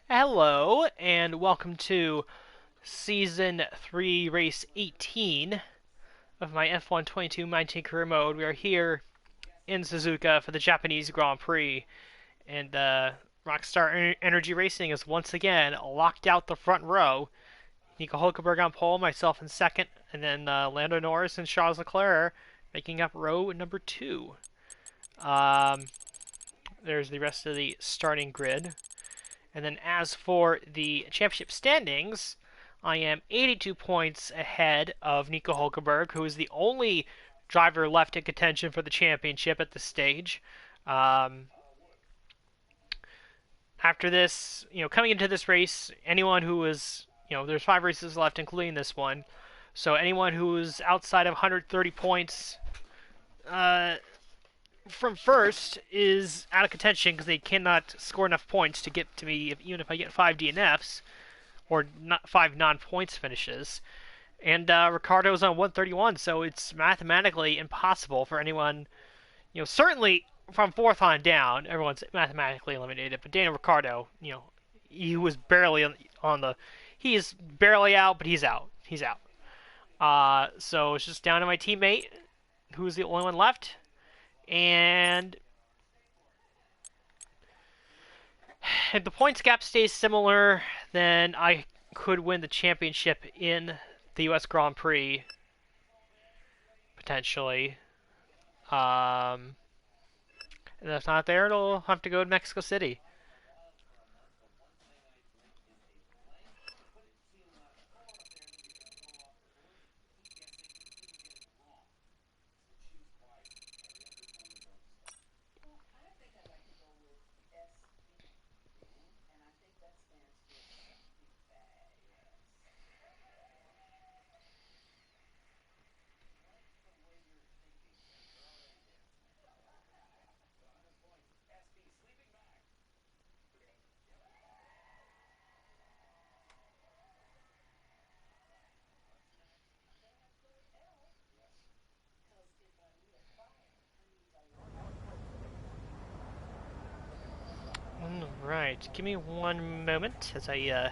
Hello, and welcome to Season 3, Race 18 of my F1 19 career mode. We are here in Suzuka for the Japanese Grand Prix, and Rockstar Energy Racing is once again locked out the front row. Nico Hulkenberg on pole, myself in second, and then Lando Norris and Charles Leclerc making up row number 2. Um, there's the rest of the starting grid. And then as for the championship standings, I am 82 points ahead of Nico Hulkenberg, who is the only driver left in contention for the championship at this stage. Um, After this, coming into this race, anyone who was, there's 5 races left, including this one. So anyone who is outside of 130 points uh, from first is out of contention because they cannot score enough points to get to me, even if I get 5 DNFs or not 5 non-points finishes. And Ricardo's on 131, so it's mathematically impossible for anyone, certainly from fourth on down, everyone's mathematically eliminated. But Daniel Ricciardo, he was barely on the, he is barely out, but he's out. He's out. So it's just down to my teammate, who's the only one left. And if the points gap stays similar, then I could win the championship in the U.S. Grand Prix, potentially. And if not there, it'll have to go to Mexico City. Alright, give me one moment as I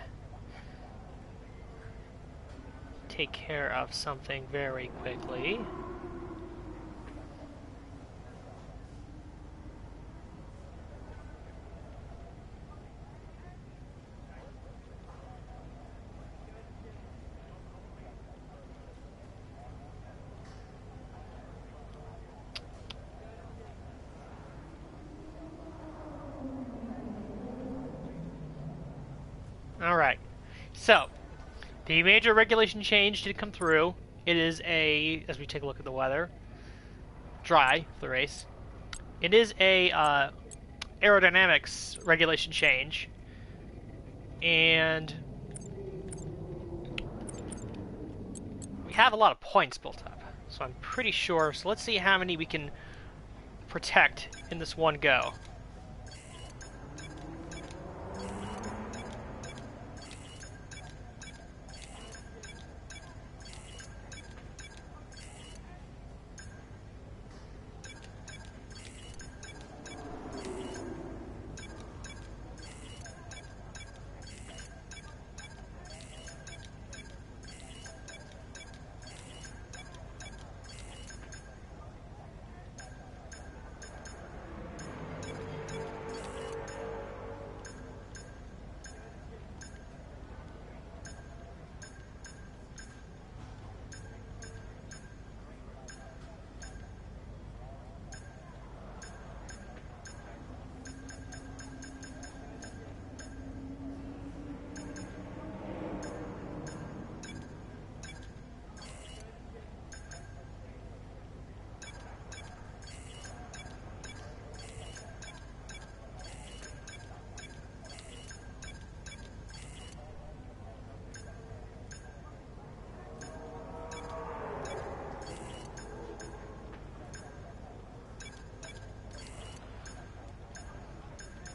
take care of something very quickly. Alright, so the major regulation change did come through. It is as we take a look at the weather, dry for the race. It is a aerodynamics regulation change, and we have a lot of points built up, so I'm pretty sure. So let's see how many we can protect in this one go.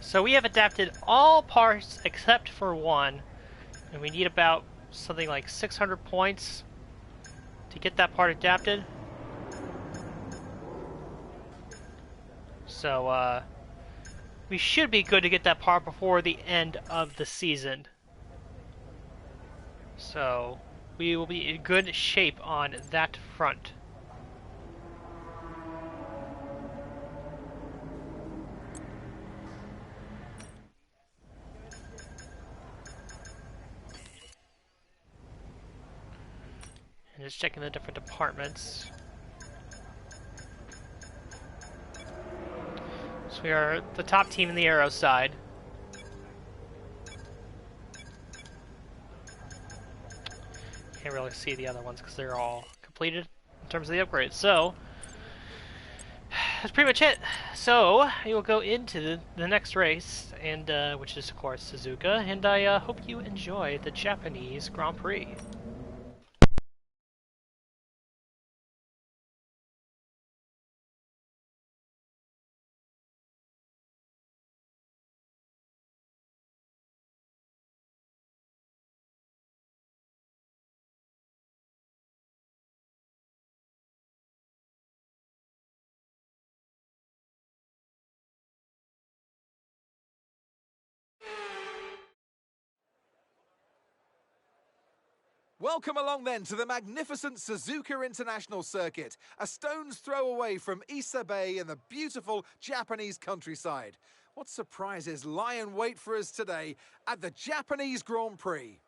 So we have adapted all parts except for one, and we need about something like 600 points to get that part adapted. So we should be good to get that par before the end of the season. So we will be in good shape on that front. And just checking the different departments. So we are the top team in the aero side. Can't really see the other ones because they're all completed in terms of the upgrades. So that's pretty much it. So we will go into the next race, and which is of course Suzuka, and I hope you enjoy the Japanese Grand Prix. Welcome along then to the magnificent Suzuka International Circuit, a stone's throw away from Ise Bay in the beautiful Japanese countryside. What surprises lie in wait for us today at the Japanese Grand Prix?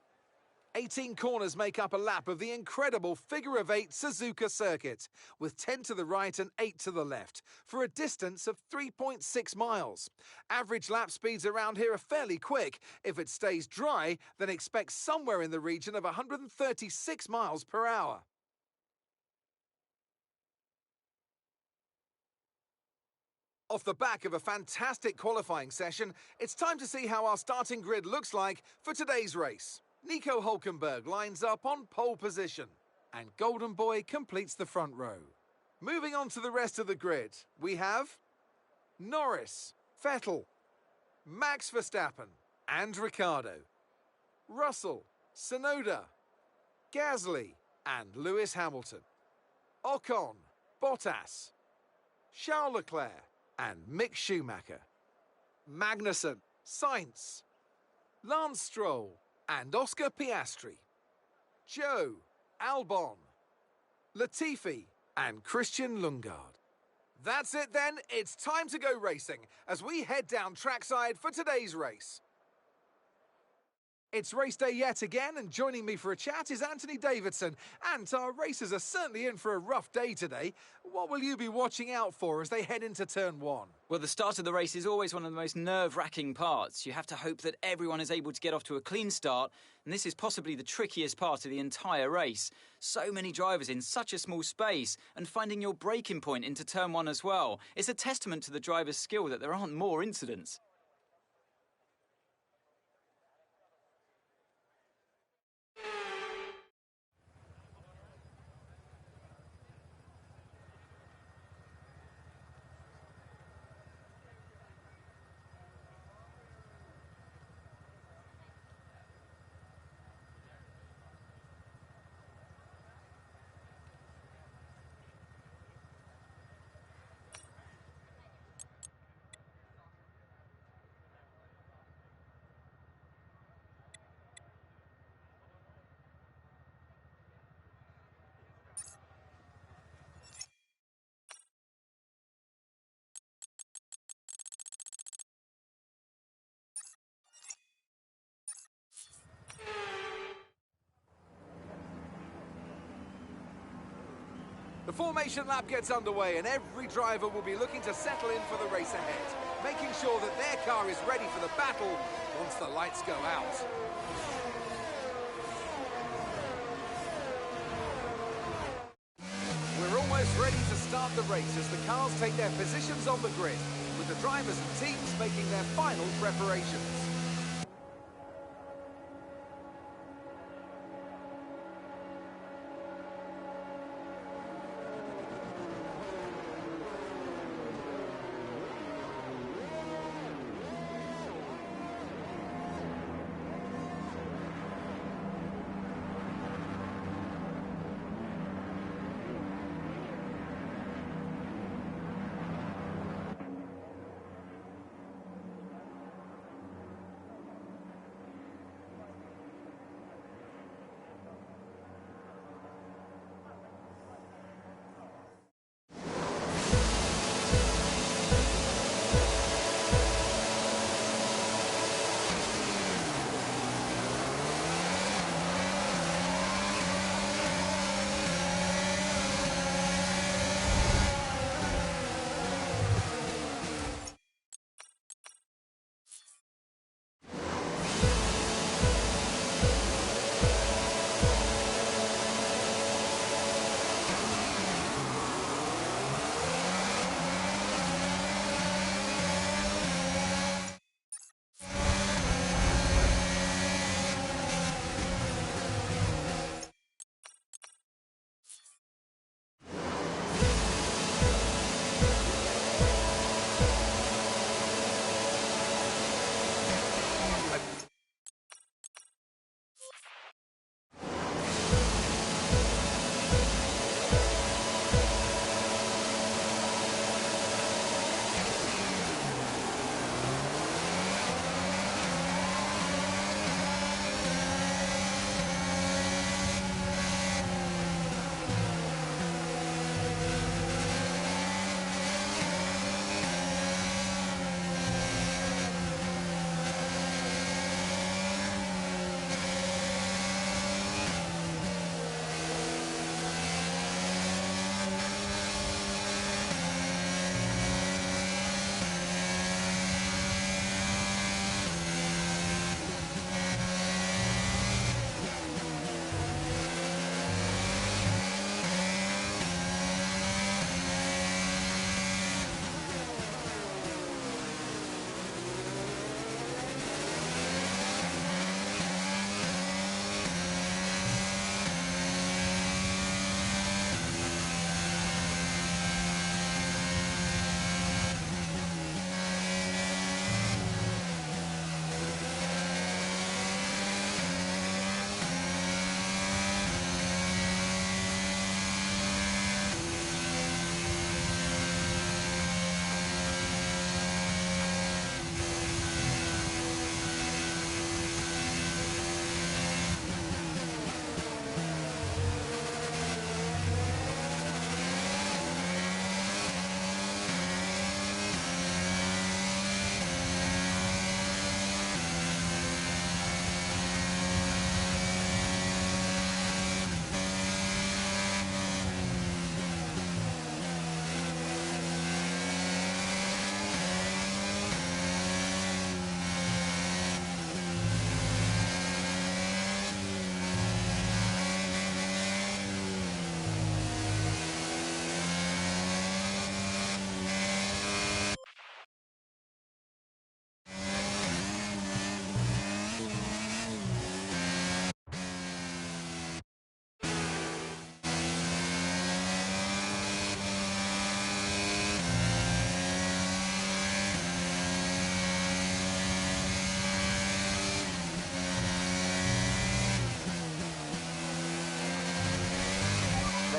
18 corners make up a lap of the incredible figure-of-8 Suzuka circuit, with 10 to the right and 8 to the left, for a distance of 3.6 miles. Average lap speeds around here are fairly quick. If it stays dry, then expect somewhere in the region of 136 miles per hour. Off the back of a fantastic qualifying session, it's time to see how our starting grid looks like for today's race. Nico Hulkenberg lines up on pole position, and Golden Boy completes the front row. Moving on to the rest of the grid, we have Norris, Vettel, Max Verstappen, and Ricciardo, Russell, Tsunoda, Gasly, and Lewis Hamilton, Ocon, Bottas, Charles Leclerc, and Mick Schumacher, Magnussen, Sainz, Lance Stroll, and Oscar Piastri, Joe, Albon, Latifi, and Christian Lundgaard. That's it then, it's time to go racing as we head down trackside for today's race. It's race day yet again, and joining me for a chat is Anthony Davidson. And our racers are certainly in for a rough day today. What will you be watching out for as they head into turn one? Well, the start of the race is always one of the most nerve-wracking parts. You have to hope that everyone is able to get off to a clean start, and this is possibly the trickiest part of the entire race. So many drivers in such a small space, and finding your braking point into turn one as well. It's a testament to the driver's skill that there aren't more incidents. The formation lap gets underway and every driver will be looking to settle in for the race ahead, making sure that their car is ready for the battle once the lights go out. We're almost ready to start the race as the cars take their positions on the grid, with the drivers and teams making their final preparations.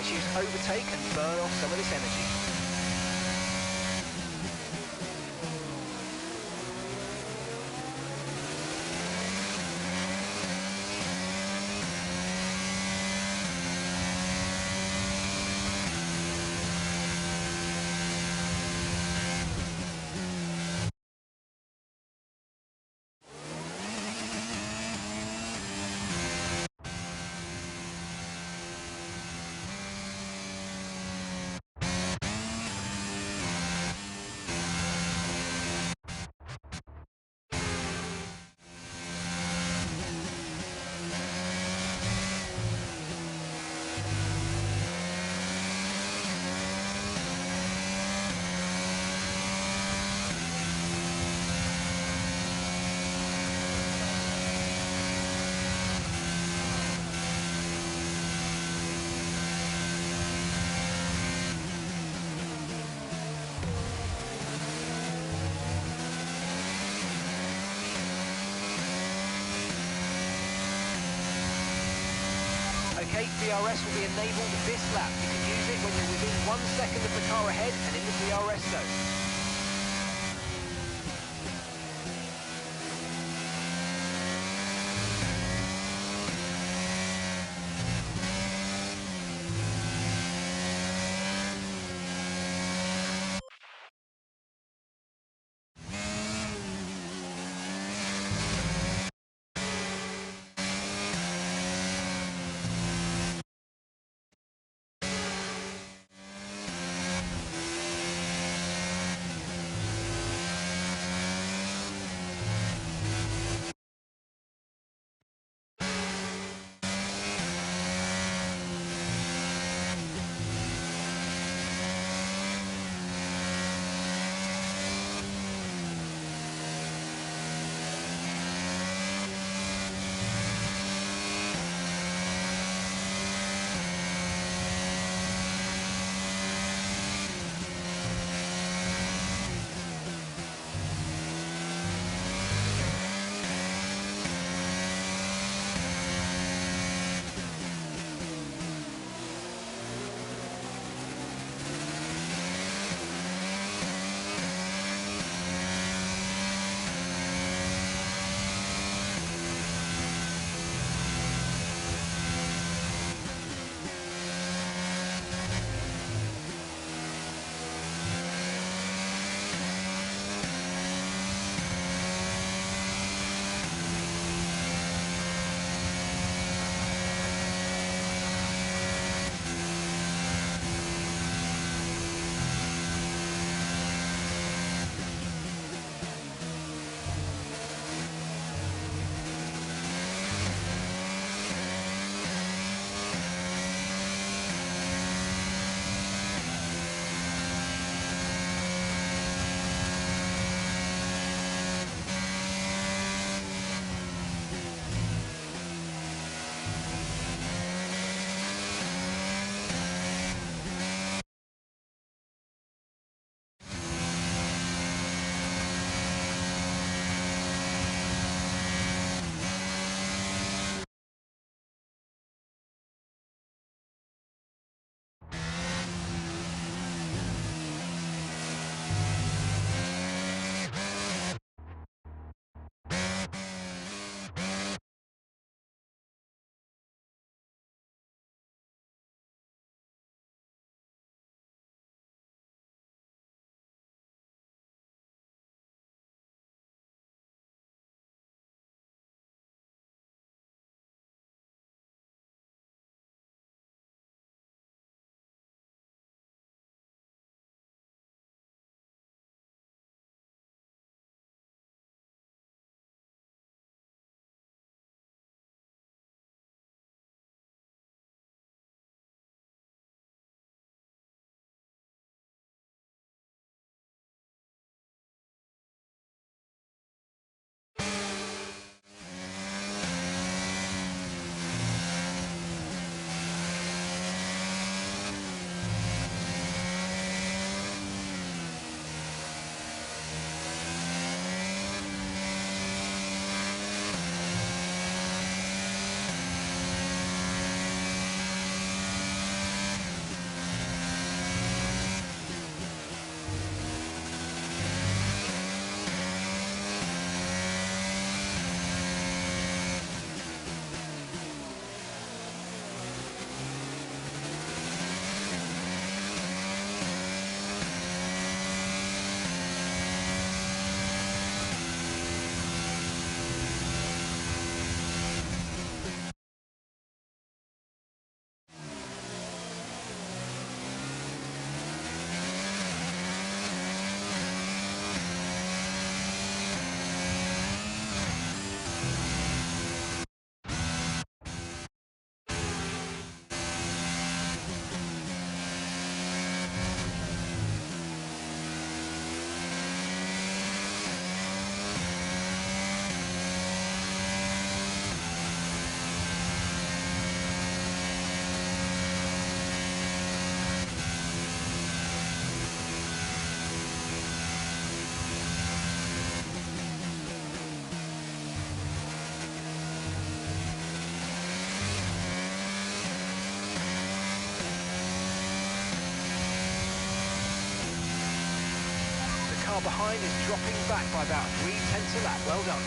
let's use overtake and burn off some of this energy. Okay, DRS will be enabled this lap. You can use it when you're within 1 second of the car ahead and in the DRS zone. car behind is dropping back by about 3/10 a lap. Well done.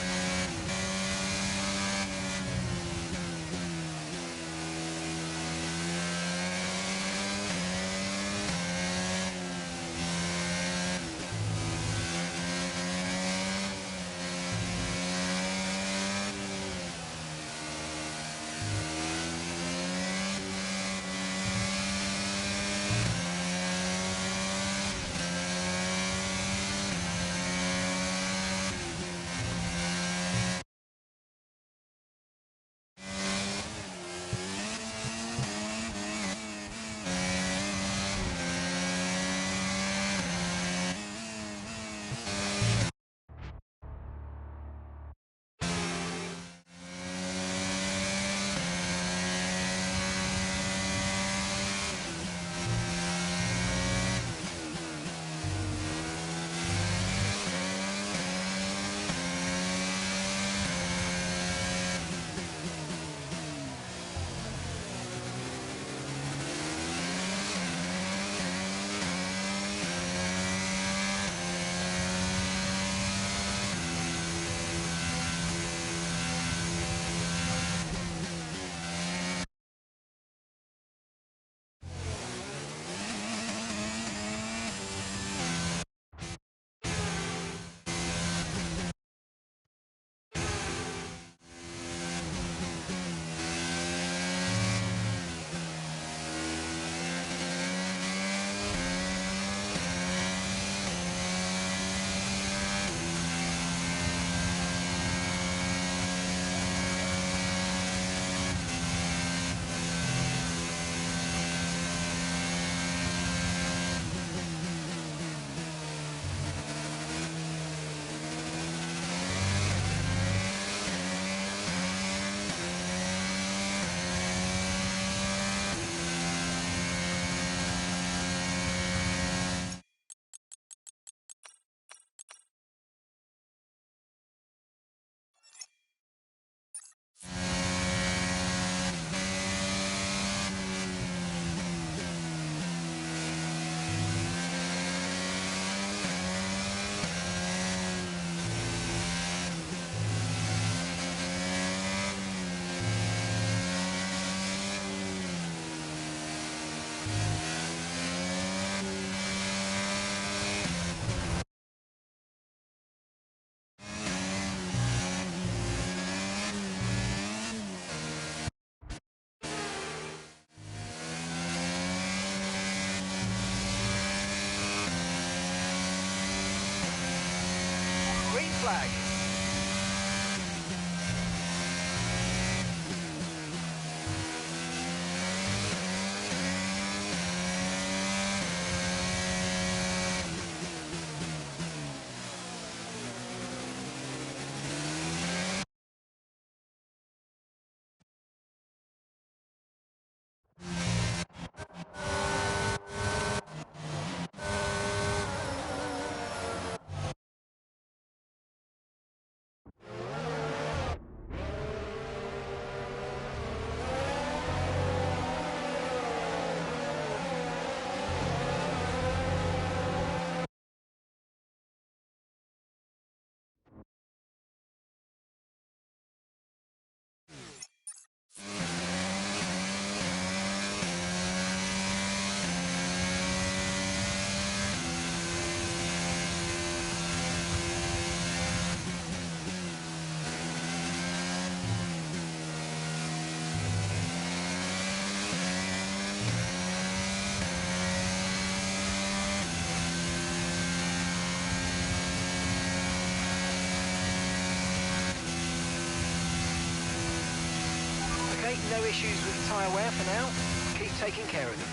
Green flag. Okay, no issues with the tyre wear for now. Keep taking care of them.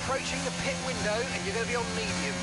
approaching the pit window and you're going to be on mediums.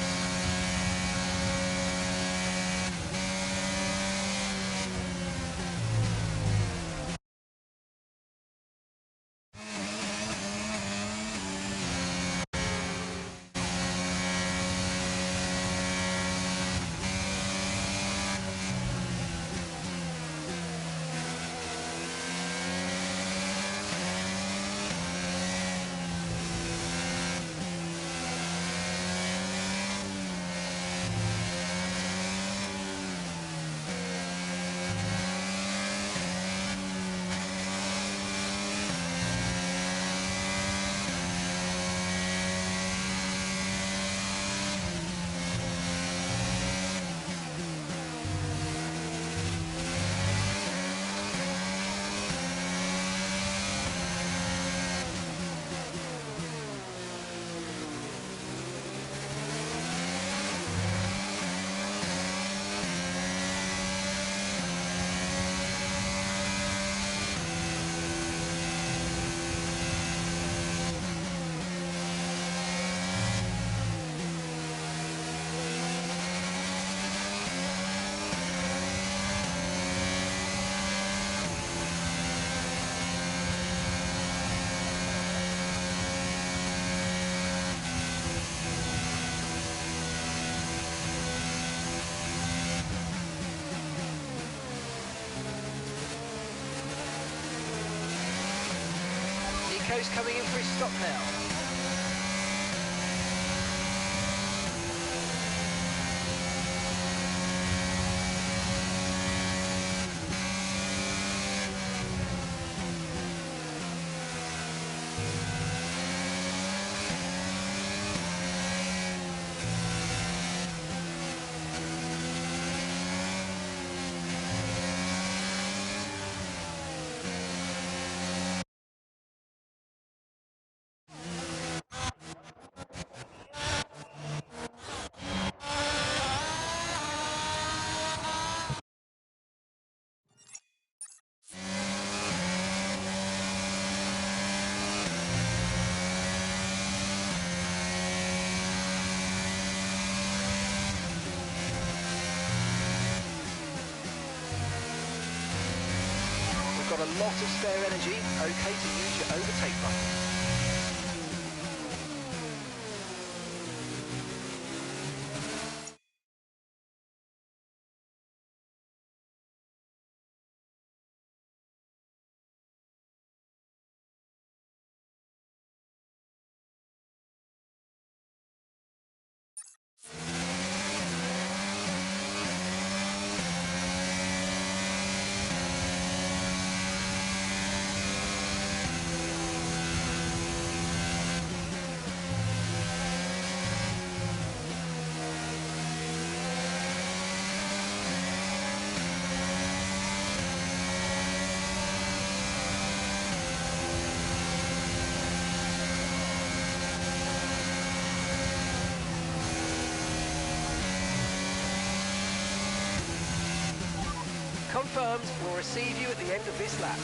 Nico's coming in for his stop now. Got a lot of spare energy, okay to use your overtake button. Confirmed, we'll receive you at the end of this lap.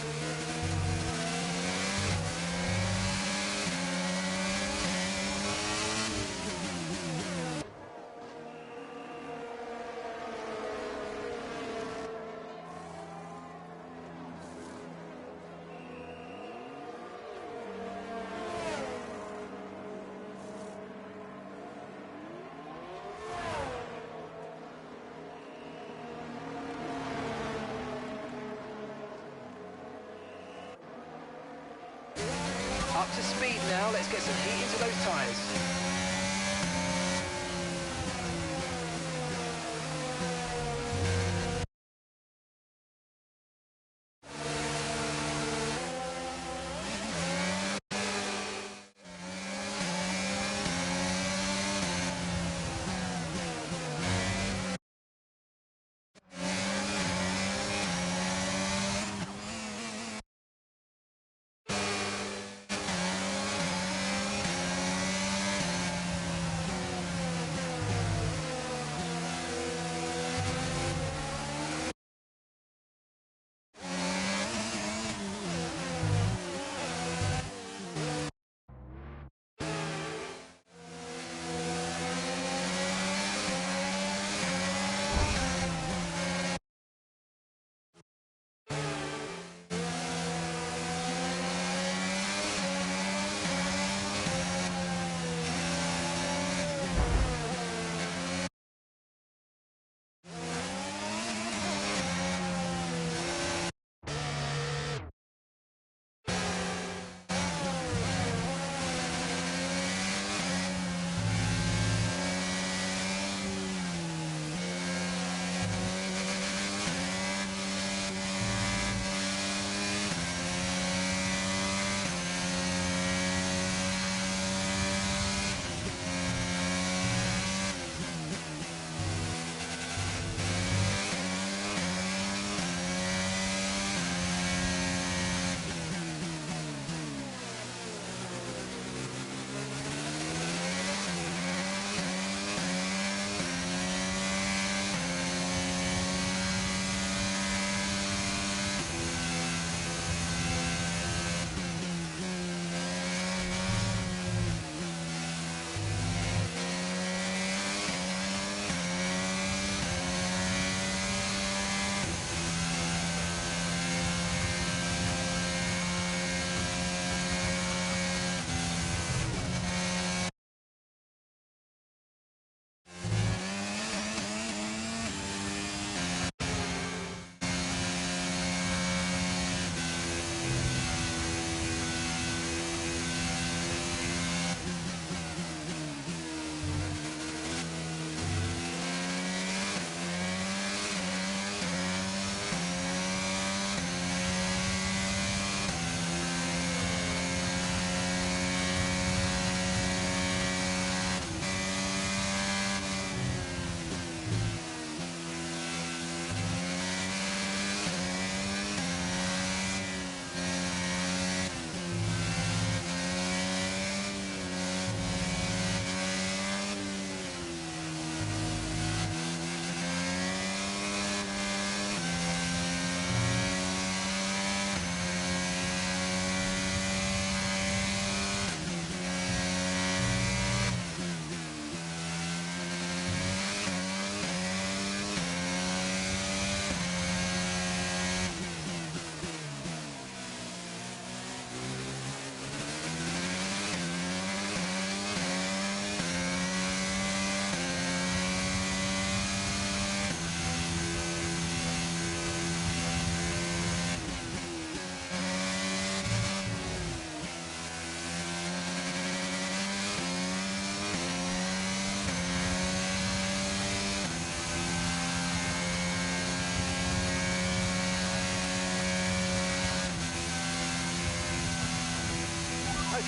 Up to speed now, let's get some heat into those tyres.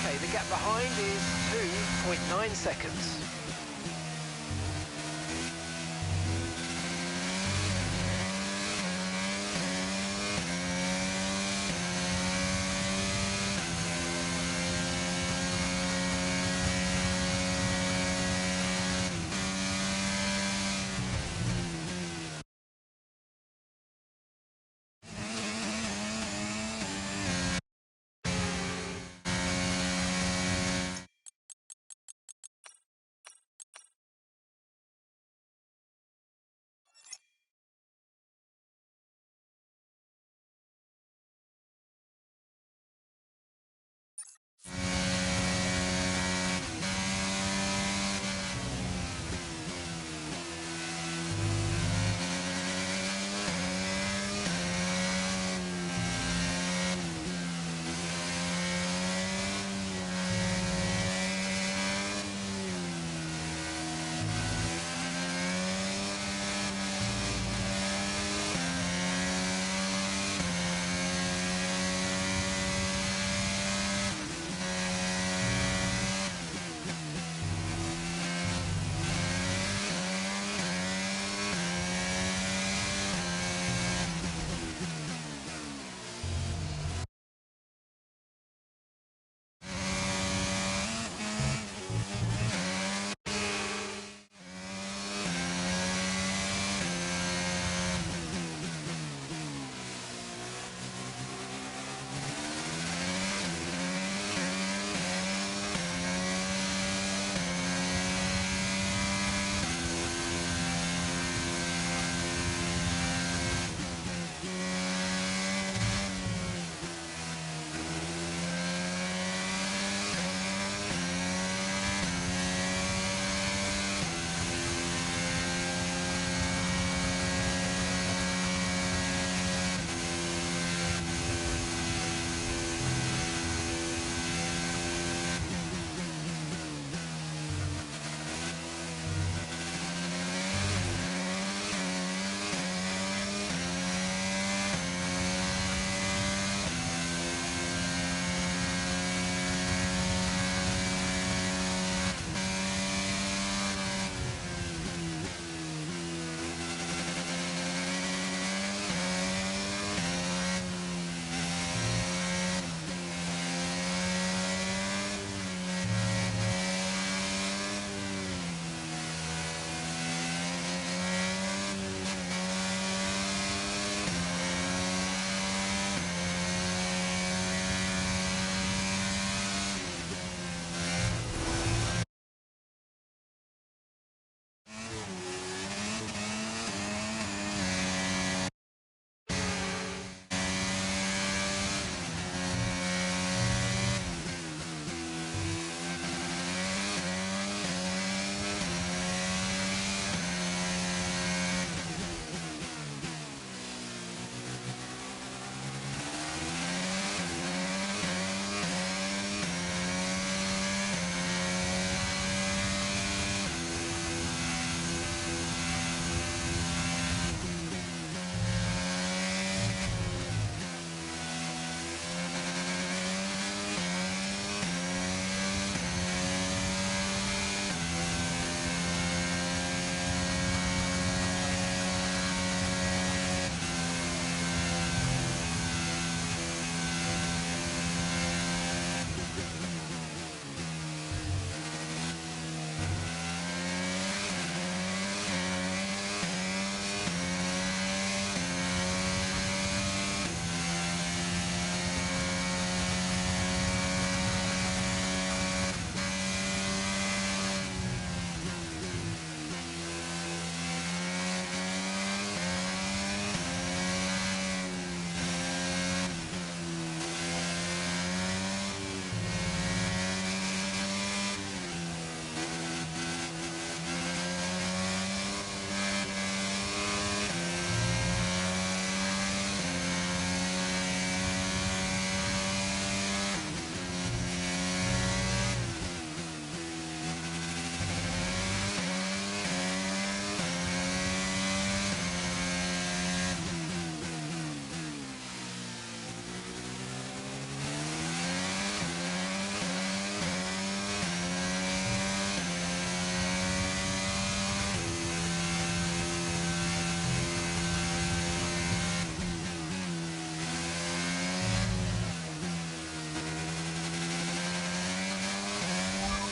Okay, the gap behind is 2.9 seconds.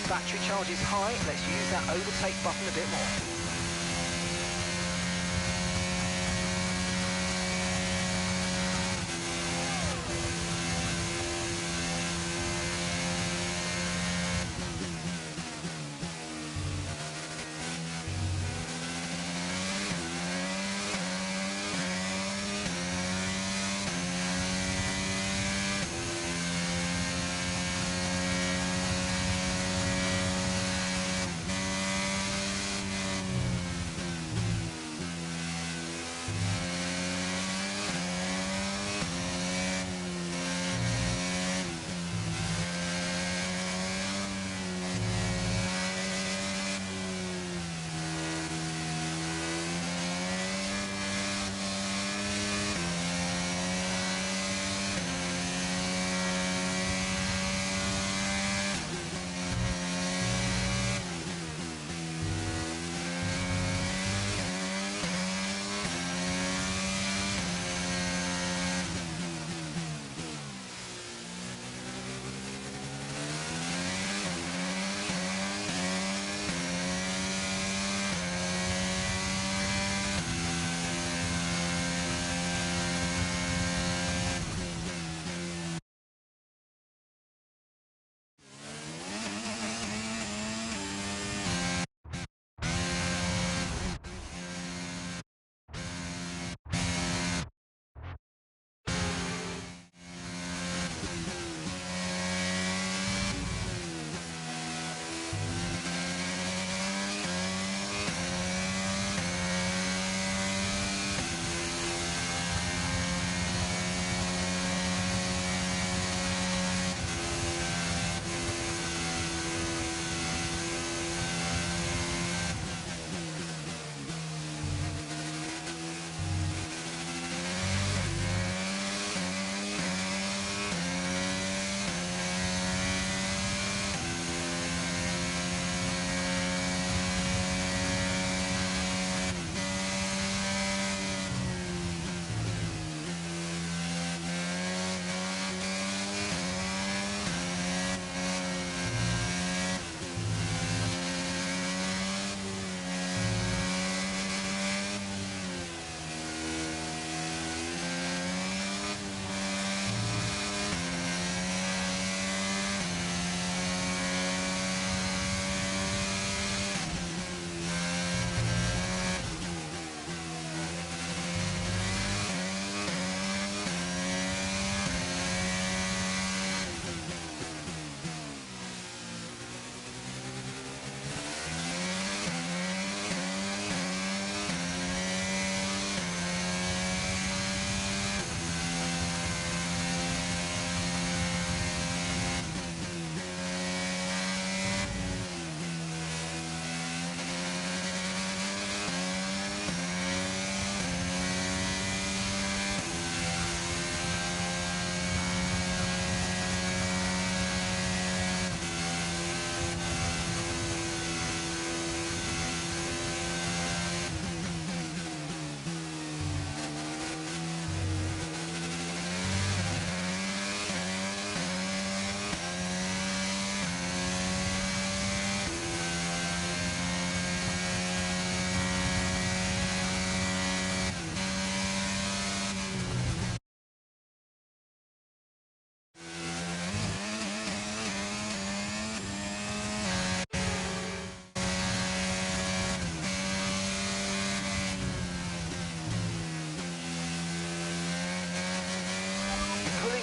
Battery charge is high. Let's use that overtake button a bit more.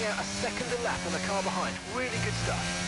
A second a lap on the car behind. Really good stuff.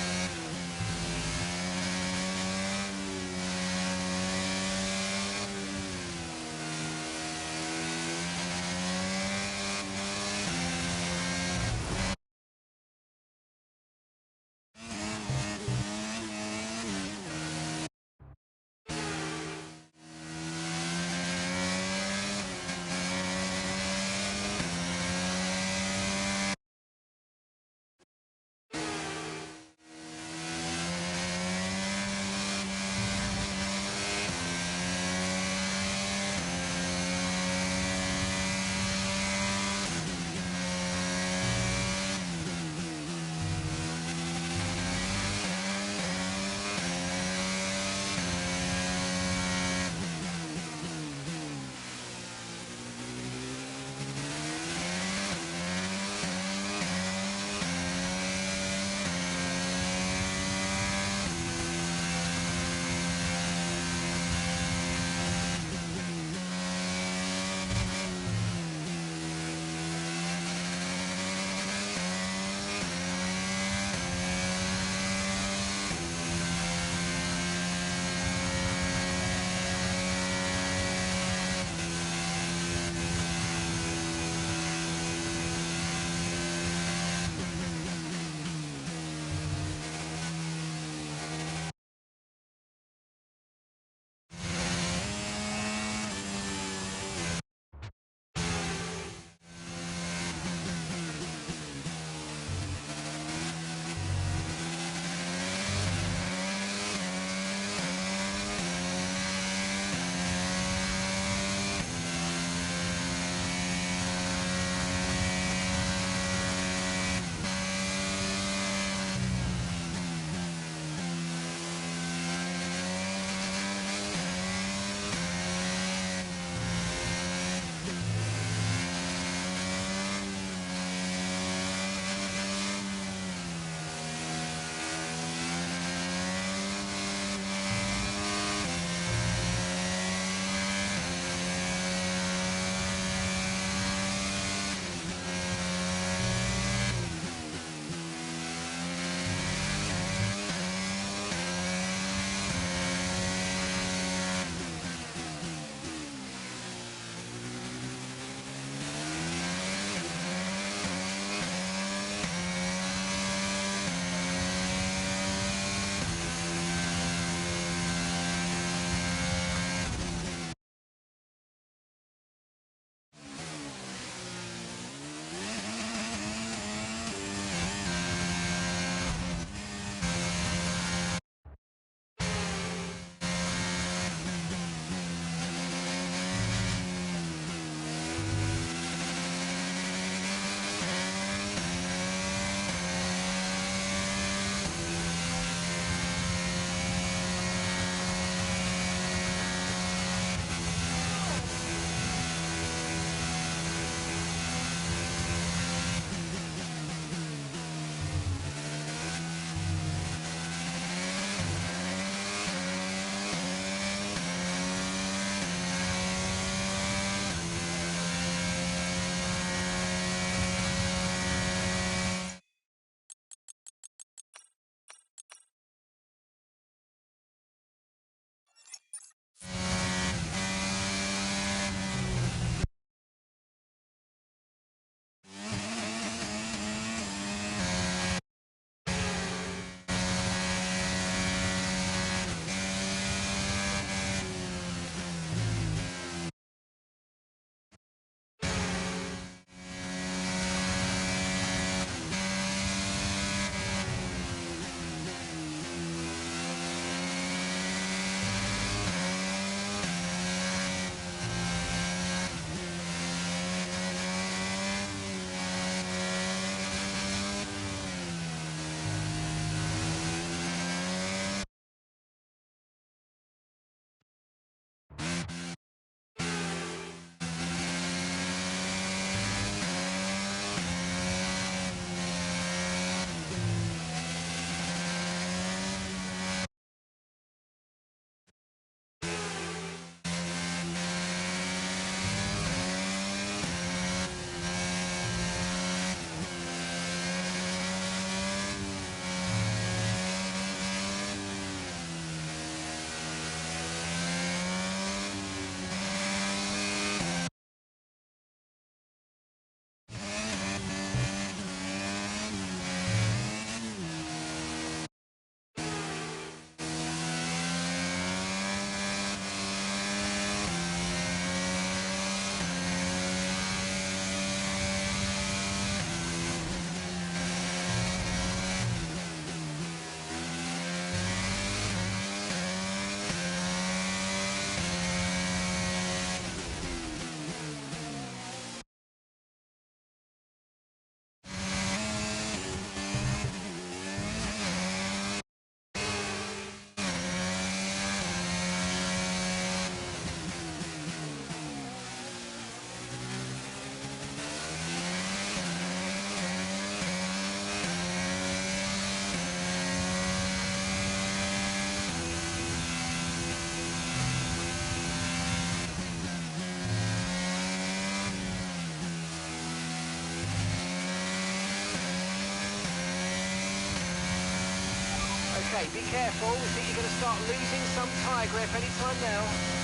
Okay, be careful. I think you're going to start losing some tyre grip anytime now.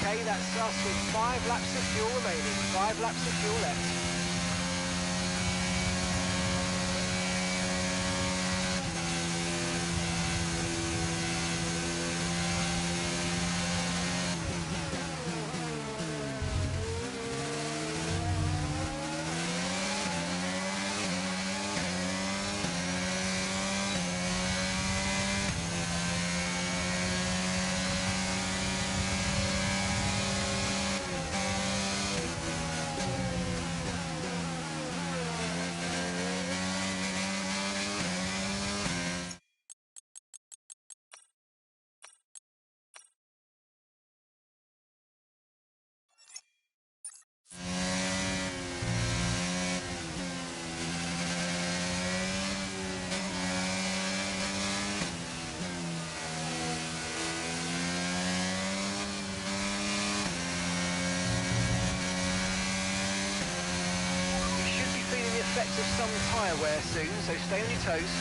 Okay, that's us with 5 laps of fuel remaining. 5 laps of fuel left. Effects of some tyre wear soon, so stay on your toes.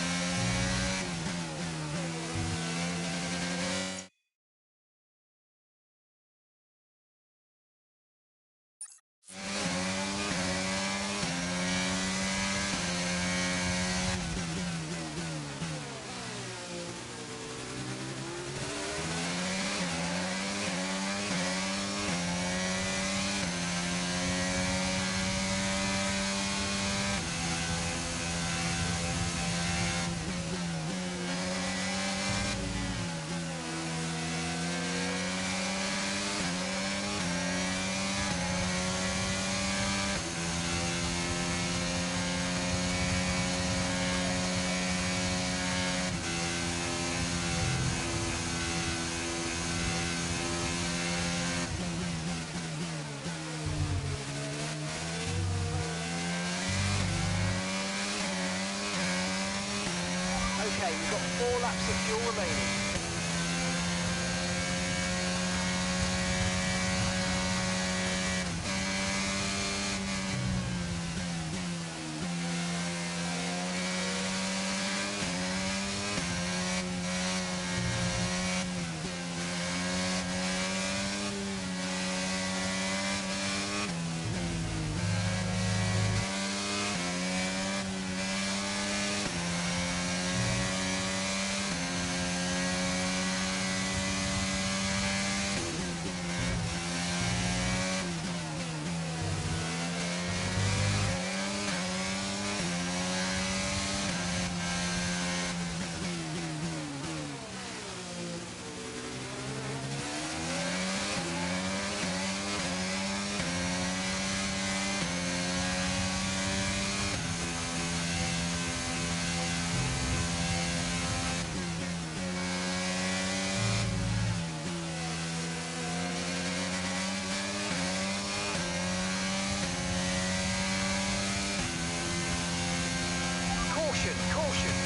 Okay, we've got 4 laps of fuel remaining. Caution.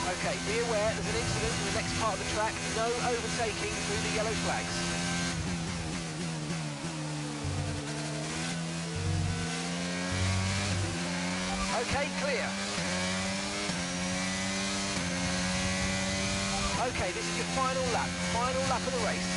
Okay, be aware there's an incident in the next part of the track. No overtaking through the yellow flags. Okay, clear. Okay, this is your final lap of the race.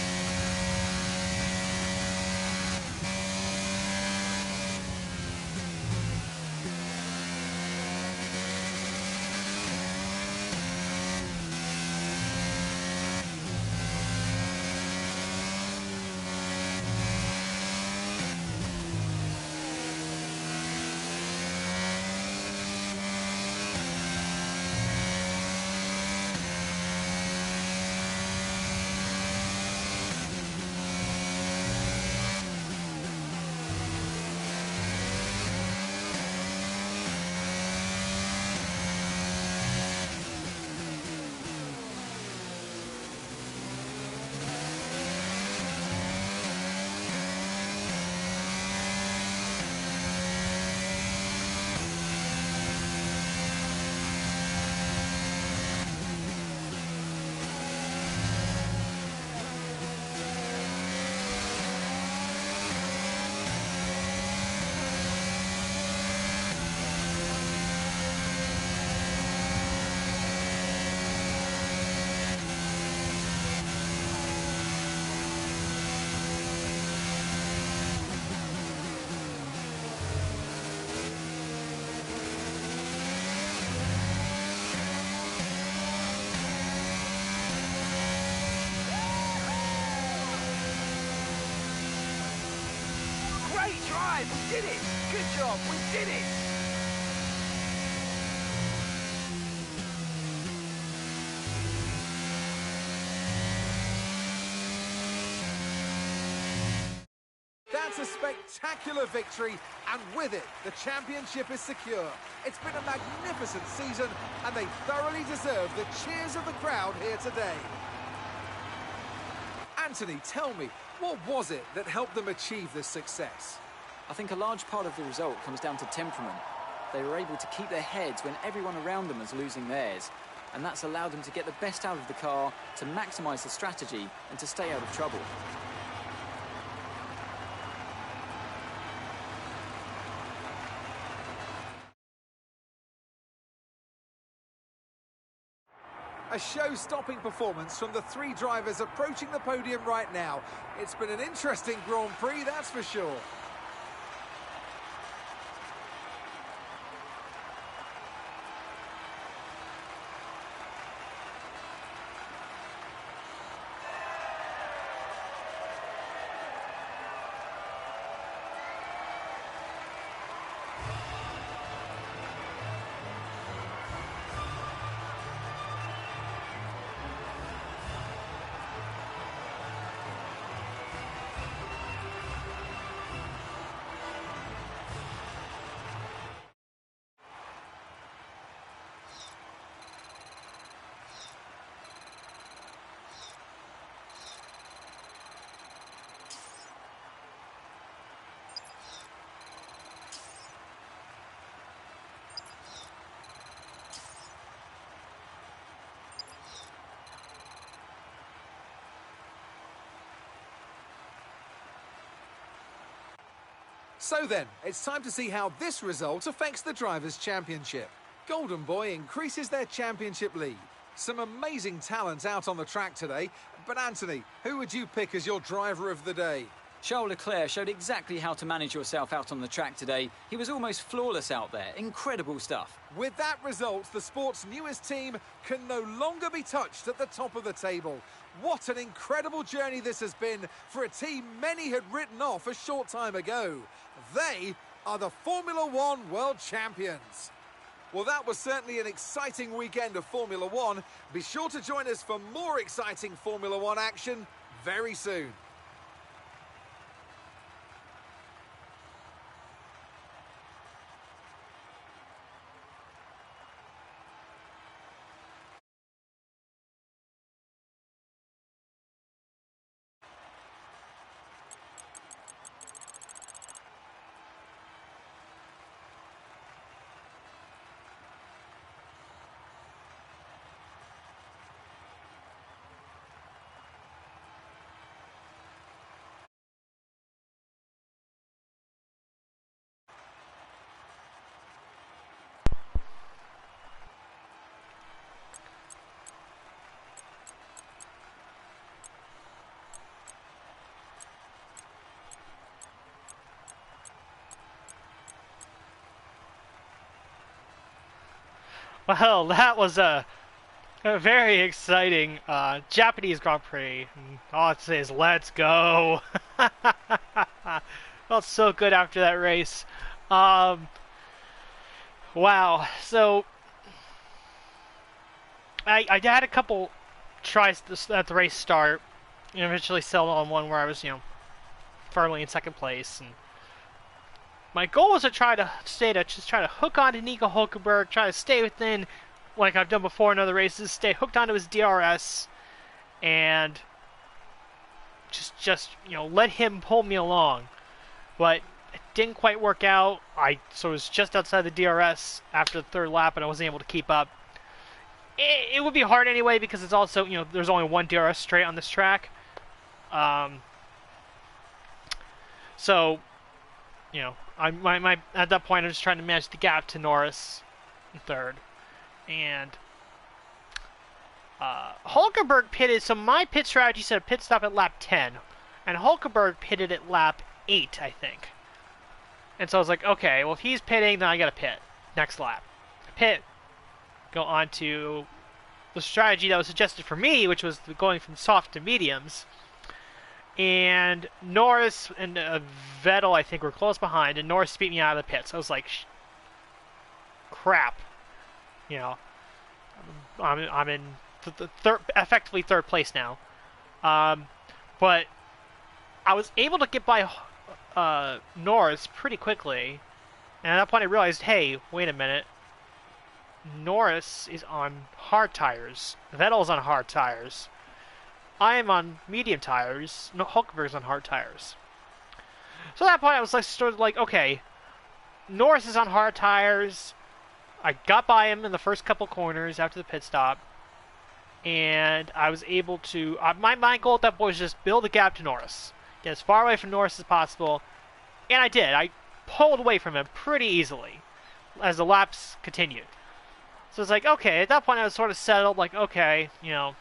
drive. We did it. Good job. We did it. That's a spectacular victory, and with it, the championship is secure. It's been a magnificent season, and they thoroughly deserve the cheers of the crowd here today. Anthony, tell me, what was it that helped them achieve this success? I think a large part of the result comes down to temperament. They were able to keep their heads when everyone around them was losing theirs, and that's allowed them to get the best out of the car, to maximise the strategy, and to stay out of trouble. A show-stopping performance from the three drivers approaching the podium right now. It's been an interesting Grand Prix, that's for sure. So then, it's time to see how this result affects the Drivers' Championship. Golden Boy increases their championship lead. Some amazing talent out on the track today, but Anthony, who would you pick as your driver of the day? Charles Leclerc showed exactly how to manage yourself out on the track today. He was almost flawless out there. Incredible stuff. With that result, the sport's newest team can no longer be touched at the top of the table. What an incredible journey this has been for a team many had written off a short time ago. They are the Formula One World Champions. Well, that was certainly an exciting weekend of Formula One. Be sure to join us for more exciting Formula One action very soon. Well, that was a very exciting Japanese Grand Prix. And all I have to say is, let's go. Felt so good after that race. Wow. So, I had a couple tries at the race start. And eventually settled on one where I was, firmly in second place. And my goal was to try to hook on to Nico Hulkenberg, try to stay within, like I've done before in other races, stay hooked onto his DRS, and just let him pull me along. But it didn't quite work out. So it was just outside the DRS after the third lap, and I wasn't able to keep up. It would be hard anyway because it's also there's only one DRS straight on this track. So at that point, I'm just trying to manage the gap to Norris in third. And Hulkenberg pitted, so my pit strategy said a pit stop at lap 10. And Hulkenberg pitted at lap 8, I think. And so I was like, okay, well, if he's pitting, then I got to pit next lap. Pit, go on to the strategy that was suggested for me, which was going from soft to mediums. and Norris and Vettel, I think, were close behind, and Norris beat me out of the pits. I was like, crap. You know, I'm in effectively third place now. But I was able to get by Norris pretty quickly, and at that point I realized, hey, wait a minute. Norris is on hard tires. Vettel's on hard tires. I am on medium tires. No, Hulkenberg's on hard tires. So at that point I was like, sort of like, okay, Norris is on hard tires. I got by him in the first couple corners after the pit stop, and I was able to. My goal at that point was just build a gap to Norris, get as far away from Norris as possible, and I did. I pulled away from him pretty easily as the laps continued. So it's like, okay, at that point I was sort of settled, like, okay, you know,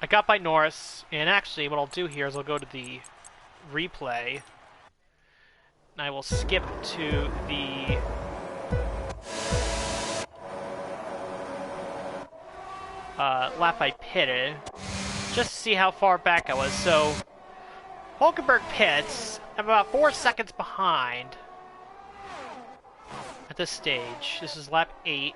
I got by Norris, and actually what I'll do here is I'll go to the replay, and I will skip to the lap I pitted, just to see how far back I was. So, Hulkenberg pits, I'm about 4 seconds behind at this stage. This is lap 8.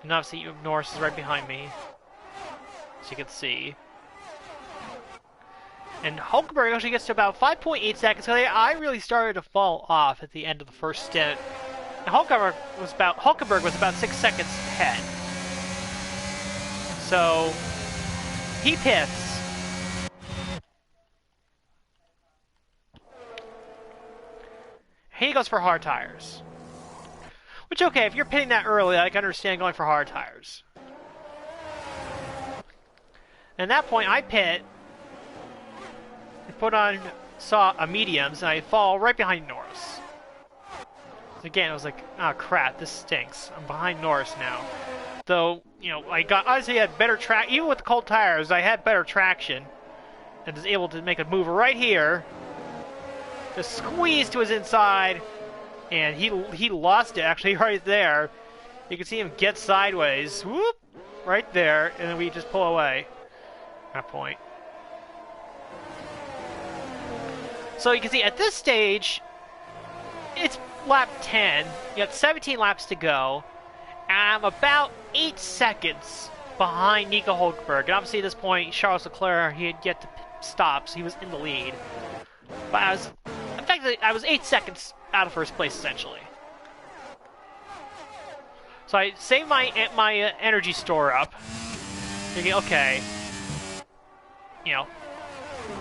And obviously Norris is right behind me, as you can see. And Hulkenberg actually gets to about 5.8 seconds. I really started to fall off at the end of the first stint. And Hulkenberg was about 6 seconds ahead. So he pits. He goes for hard tires. Which, okay, if you're pitting that early, I can understand going for hard tires. And at that point, I pit, put on mediums, and I fall right behind Norris. Again, I was like, oh crap, this stinks. I'm behind Norris now. Though, you know, obviously had better track, even with the cold tires, I had better traction, and was able to make a move right here, just squeeze to his inside, and he lost it actually right there. You can see him get sideways, whoop, right there, and then we just pull away at that point. So you can see at this stage, it's lap 10. You got 17 laps to go, and I'm about 8 seconds behind Nico Hulkenberg. And obviously at this point, Charles Leclerc, he had yet to stop, so he was in the lead. But I was 8 seconds out of first place, essentially. So I saved my energy store up, thinking, okay, you know,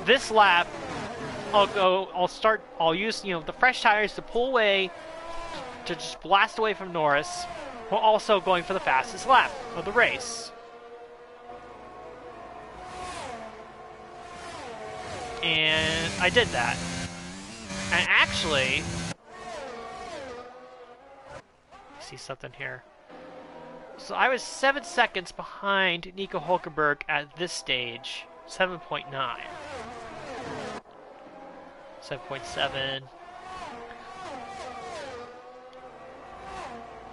this lap, I'll use, you know, the fresh tires to pull away, to just blast away from Norris, while also going for the fastest lap of the race. And I did that. And actually, see something here. So I was 7 seconds behind Nico Hulkenberg at this stage, 7.9. 7.7.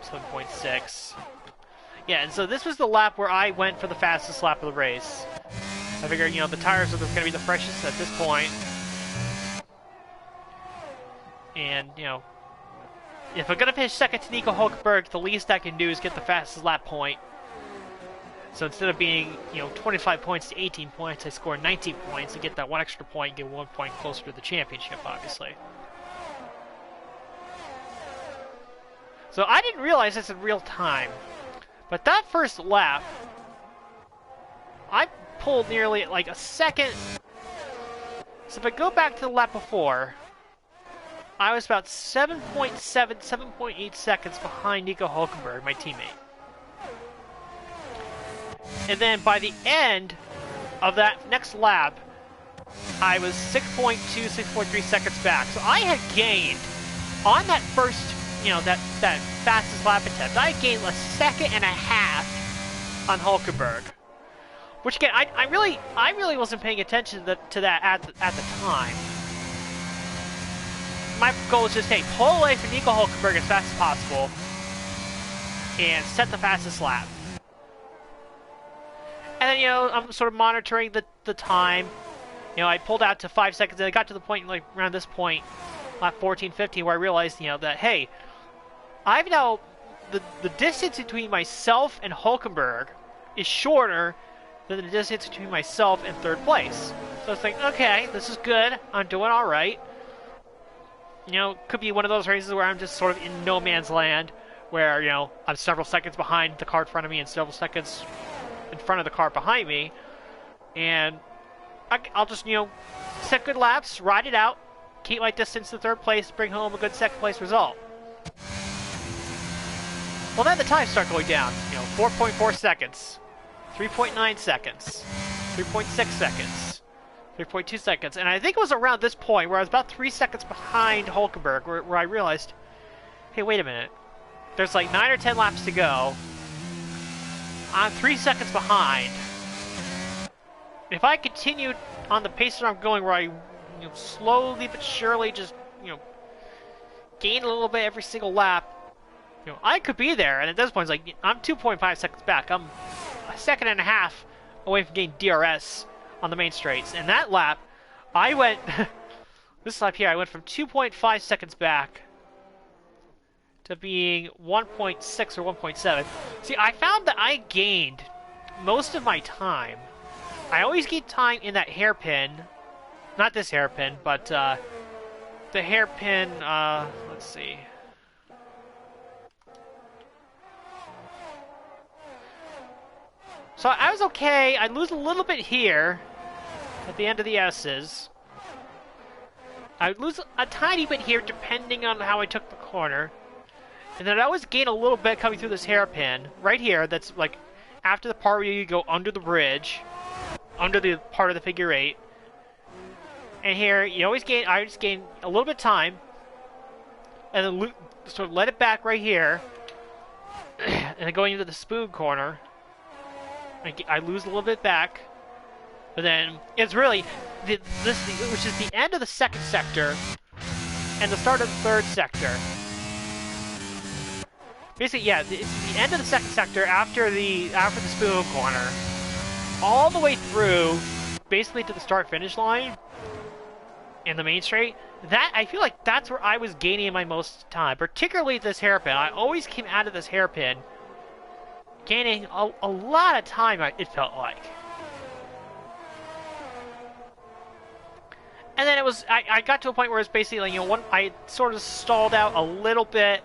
7.6. Yeah, and so this was the lap where I went for the fastest lap of the race. I figured, you know, the tires are going to be the freshest at this point. And, you know, if I'm going to finish second to Nico Hulkenberg, the least I can do is get the fastest lap point. So instead of being, you know, 25 points to 18 points, I score 19 points and get that one extra point, get 1 point closer to the championship, obviously. So I didn't realize this in real time, but that first lap, I pulled nearly like a second. So if I go back to the lap before, I was about 7.7, 7.8 seconds behind Nico Hulkenberg, my teammate. And then by the end of that next lap, I was 6.2, 6.3 seconds back. So I had gained, on that first, you know, that fastest lap attempt, I had gained a second and a half on Hulkenberg. Which again, I really wasn't paying attention to that at the time. my goal is just, hey, pull away from Nico Hulkenberg as fast as possible and set the fastest lap. And then, you know, I'm sort of monitoring the time. You know, I pulled out to 5 seconds, and I got to the point, like, around this point, lap 14, 15, where I realized, you know, that, hey, I've now, the distance between myself and Hulkenberg is shorter than the distance between myself and third place. So it's like, okay, this is good. I'm doing all right. You know, could be one of those races where I'm just sort of in no man's land, where, you know, I'm several seconds behind the car in front of me and several seconds in front of the car behind me. And I'll just, you know, set good laps, ride it out, keep my distance to third place, bring home a good second place result. Well, then the times start going down. You know, 4.4 seconds, 3.9 seconds, 3.6 seconds, 3.2 seconds. And I think it was around this point where I was about 3 seconds behind Hulkenberg where I realized, hey, wait a minute. There's like 9 or 10 laps to go. I'm 3 seconds behind. If I continued on the pace that I'm going, where I, you know, slowly but surely just, you know, gain a little bit every single lap, you know, I could be there. And at this point, it's like, I'm 2.5 seconds back. I'm a second and a half away from getting DRS on the main straights. And that lap, I went, this lap here, I went from 2.5 seconds back to being 1.6 or 1.7. See, I found that I gained most of my time. I always gain time in that hairpin. Not this hairpin, but the hairpin, let's see. So I was okay. I'd lose a little bit here at the end of the S's. I'd lose a tiny bit here depending on how I took the corner. And then I'd always gain a little bit coming through this hairpin. Right here, that's like after the part where you go under the bridge. Under the part of the figure 8. And here, you always gain, I just gain a little bit of time. And then sort of let it back right here. And then going into the spoon corner. I lose a little bit back. But then, it's really, which is the end of the second sector. And the start of the third sector. Basically, yeah, it's the end of the second sector after the spoon corner. All the way through, basically to the start-finish line in the main straight. That, I feel like that's where I was gaining my most time, particularly this hairpin. I always came out of this hairpin gaining a lot of time, it felt like. And then it was, I got to a point where it's basically, you know, I sort of stalled out a little bit,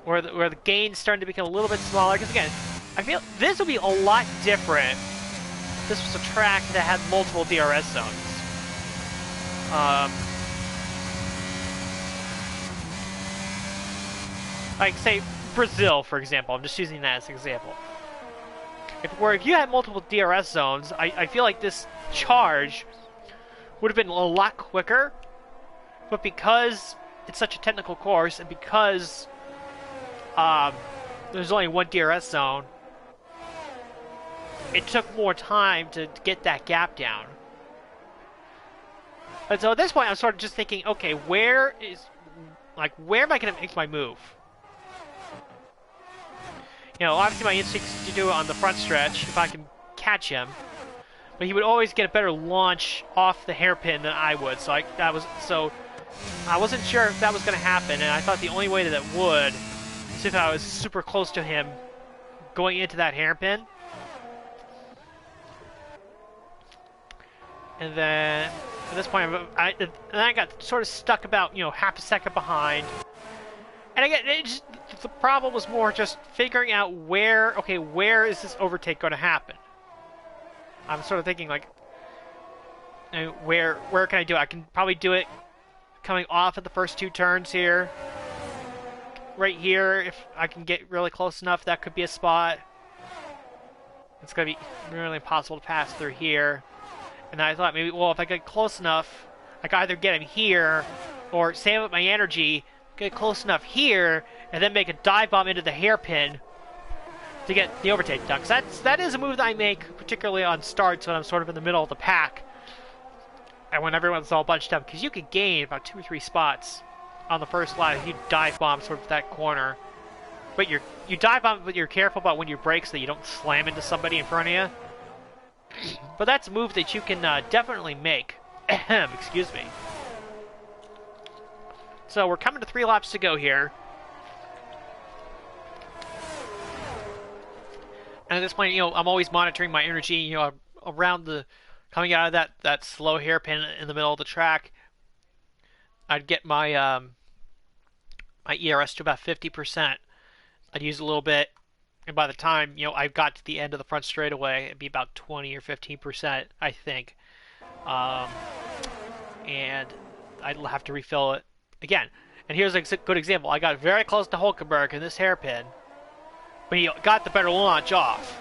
where the gains started to become a little bit smaller. Because again, I feel this would be a lot different. This was a track that had multiple DRS zones. Like, say, Brazil, for example. I'm just using that as an example. If you had multiple DRS zones, I feel like this charge would have been a lot quicker. But because it's such a technical course, and because there's only one DRS zone, it took more time to get that gap down. And so at this point, I'm sort of just thinking, okay, where am I going to make my move? You know, obviously my instinct is to do it on the front stretch, if I can catch him. But he would always get a better launch off the hairpin than I would, so I wasn't sure if that was going to happen, and I thought the only way that it would is if I was super close to him going into that hairpin. And then at this point, I got sort of stuck about, you know, half a second behind. And again, the problem was more just figuring out where is this overtake going to happen? I'm sort of thinking, like, where can I do it? I can probably do it coming off of the first two turns here. Right here, if I can get really close enough, that could be a spot. It's going to be really impossible to pass through here. And I thought maybe, well, if I get close enough, I can either get him here or save up my energy, get close enough here, and then make a dive bomb into the hairpin to get the overtake done. Because that is a move that I make, particularly on starts when I'm sort of in the middle of the pack. And when everyone's all bunched up, because you could gain about 2 or 3 spots on the first lap, you dive bomb sort of that corner. But you dive bomb, but you're careful about when you brake so that you don't slam into somebody in front of you. But that's a move that you can definitely make. Excuse me. So we're coming to 3 laps to go here. And at this point, I'm always monitoring my energy, around coming out of that slow hairpin in the middle of the track. I'd get my my ERS to about 50%. I'd use a little bit, and by the time I got to the end of the front straightaway, it'd be about 20 or 15%, I think. And I'd have to refill it again. And here's a good example. I got very close to Hulkenberg in this hairpin, but he got the better launch off.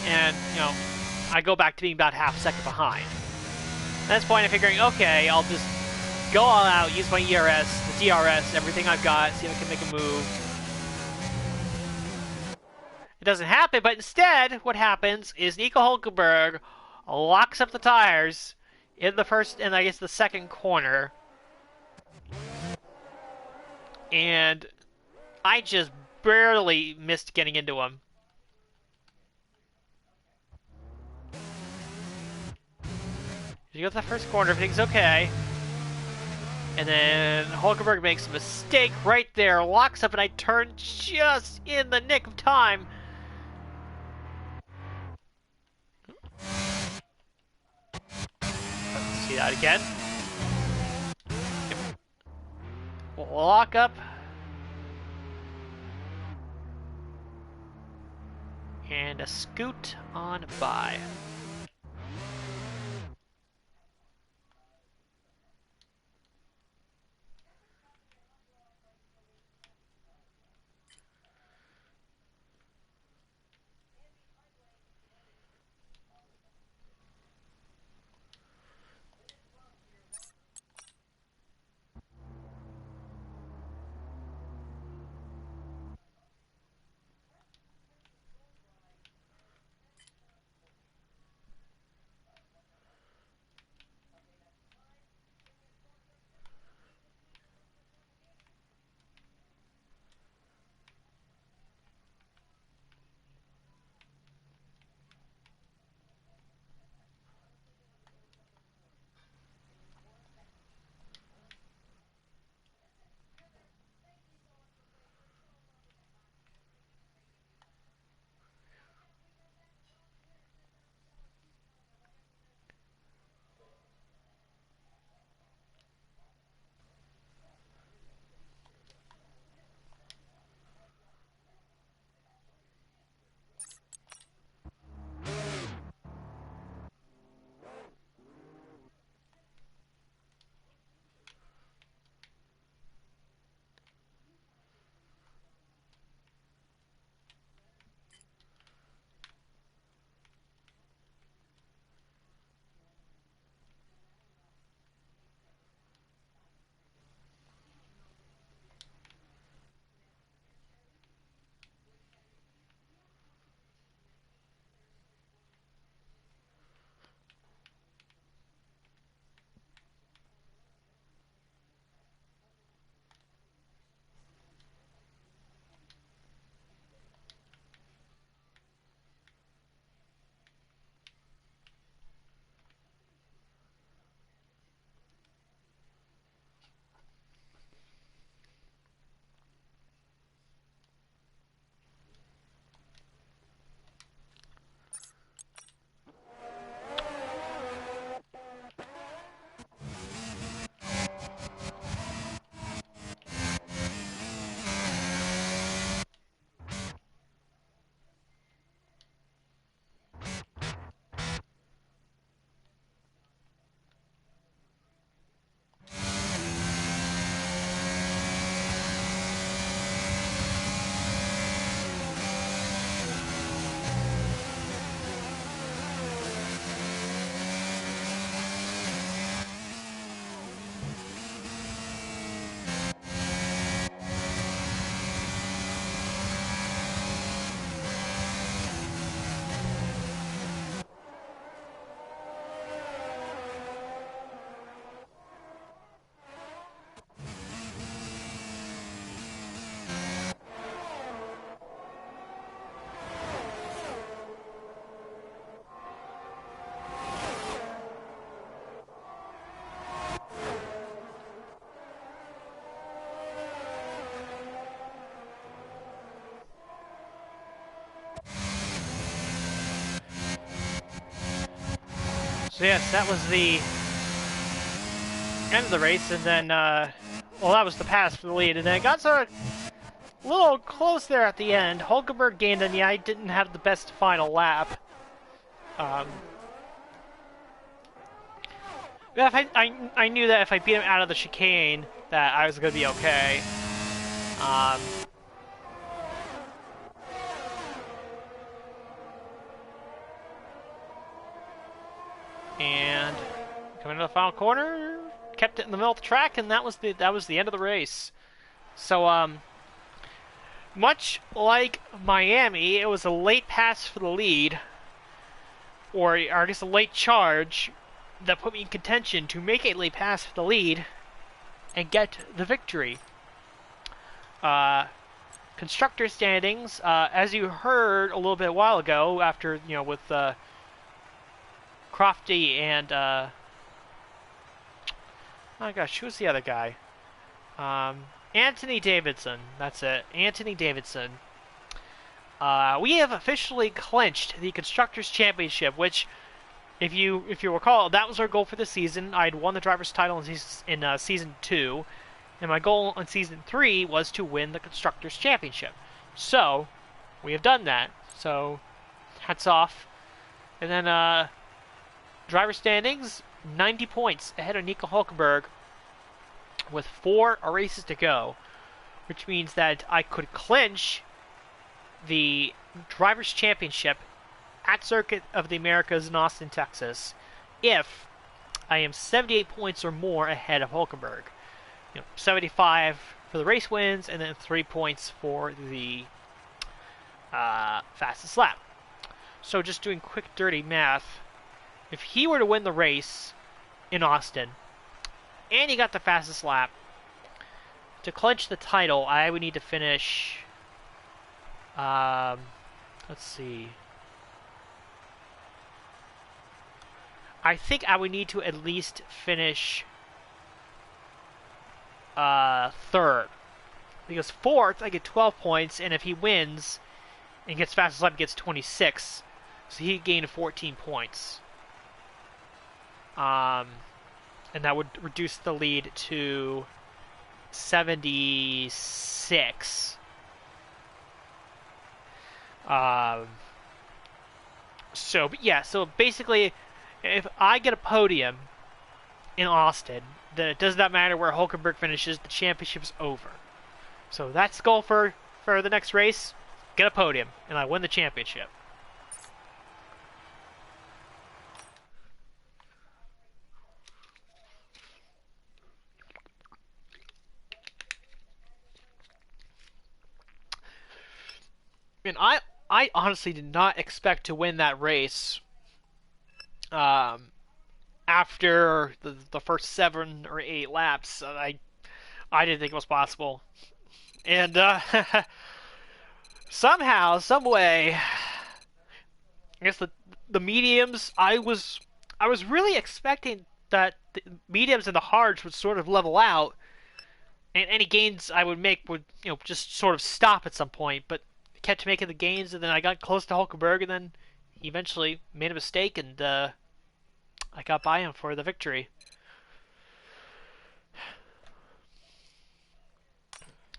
And, I go back to being about half a second behind. At this point, I'm figuring, okay, I'll just go all out, use my ERS, the DRS, everything I've got, see if I can make a move. It doesn't happen, but instead, what happens is Nico Hulkenberg locks up the tires in the first, and I guess the second corner. And I just barely missed getting into him. You go to the first corner, everything's okay. And then Hulkenberg makes a mistake right there, locks up, and I turn just in the nick of time. See that again. Lock up. And a scoot on by. So yes, that was the end of the race, and then, well, that was the pass for the lead, and then it got sort of a little close there at the end. Hulkenberg gained, and yeah, I didn't have the best final lap. Yeah, if I knew that if I beat him out of the chicane, that I was going to be okay. And coming to the final corner, kept it in the middle of the track, and that was the end of the race. So much like Miami, it was a late pass for the lead, or I guess a late charge that put me in contention to make a late pass for the lead and get the victory. Constructor standings, as you heard a little bit a while ago, after with Crofty and oh my gosh, who's the other guy? Anthony Davidson. That's it, Anthony Davidson. We have officially clinched the Constructors' Championship, which, if you recall, that was our goal for the season. I'd won the driver's title in season 2, and my goal in season 3 was to win the Constructors' Championship. So we have done that. So hats off. And then driver standings, 90 points ahead of Nico Hulkenberg with 4 races to go, which means that I could clinch the Drivers' Championship at Circuit of the Americas in Austin, Texas, if I am 78 points or more ahead of Hulkenberg. 75 for the race wins, and then 3 points for the fastest lap. So just doing quick dirty math, if he were to win the race in Austin, and he got the fastest lap, to clinch the title, I would need to finish, let's see, I think I would need to at least finish third, because fourth I get 12 points, and if he wins and gets fastest lap, he gets 26, so he gained 14 points. And that would reduce the lead to 76. So basically, if I get a podium in Austin, then it does not matter where Hulkenberg finishes, the championship's over. So that's the goal for the next race, get a podium, and I win the championship. And I honestly did not expect to win that race after the first 7 or 8 laps. I didn't think it was possible. And somehow, some way, I guess the mediums, I was really expecting that the mediums and the hards would sort of level out, and any gains I would make would just sort of stop at some point, but I kept making the gains, and then I got close to Hulkenberg, and then he eventually made a mistake, and I got by him for the victory.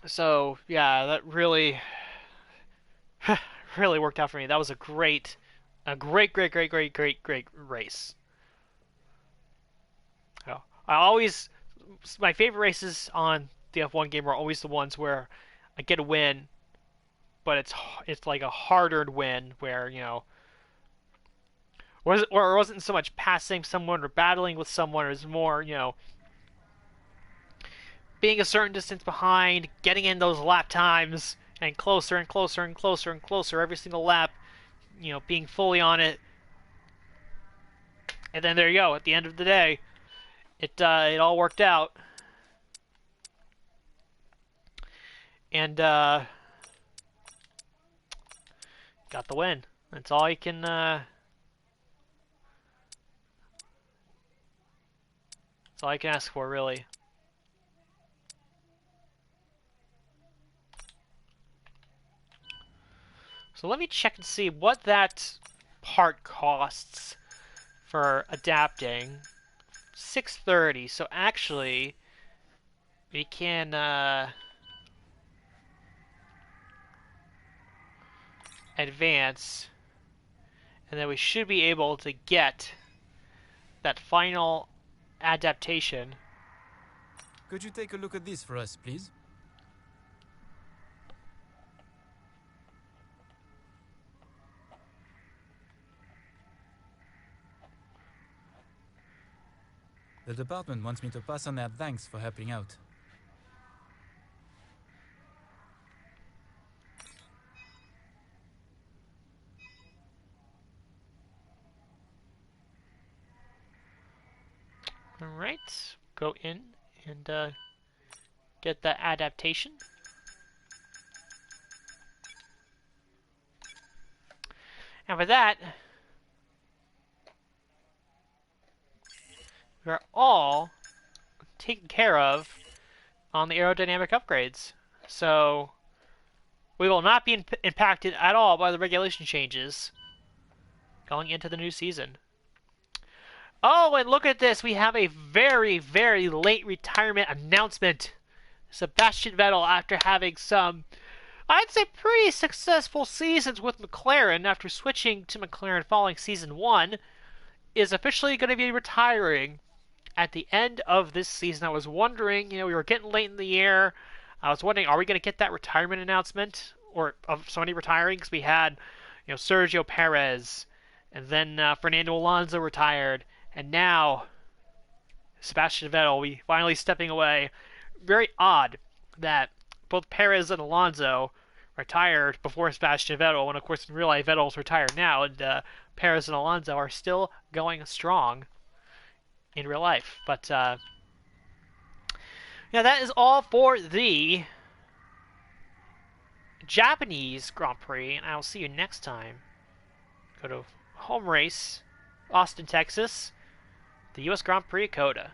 So yeah, that really really worked out for me. That was a great race. My favorite races on the F1 game are always the ones where I get a win, but it's like a hard-earned win where it wasn't so much passing someone or battling with someone. It was more being a certain distance behind, getting in those lap times, and closer and closer and closer and closer every single lap. Being fully on it, and then there you go. At the end of the day, it all worked out, and got the win. That's all you can. That's all I can ask for, really. So let me check and see what that part costs for adapting. 6:30. So actually, we can advance, and then we should be able to get that final adaptation. Could you take a look at this for us, please? The department wants me to pass on their thanks for helping out. Alright, go in and get that adaptation. And with that, we're all taken care of on the aerodynamic upgrades. So we will not be impacted at all by the regulation changes going into the new season. Oh, and look at this. We have a very, very late retirement announcement. Sebastian Vettel, after having some, I'd say, pretty successful seasons with McLaren after switching to McLaren following season 1, is officially going to be retiring at the end of this season. I was wondering, we were getting late in the year. I was wondering, are we going to get that retirement announcement or of somebody retiring? Because we had, Sergio Perez, and then Fernando Alonso retired, and now Sebastian Vettel, we finally stepping away. Very odd that both Perez and Alonso retired before Sebastian Vettel, when of course in real life Vettel's retired now, and Perez and Alonso are still going strong in real life. But that is all for the Japanese Grand Prix, and I'll see you next time. Go to home race, Austin, Texas, the U.S. Grand Prix at COTA.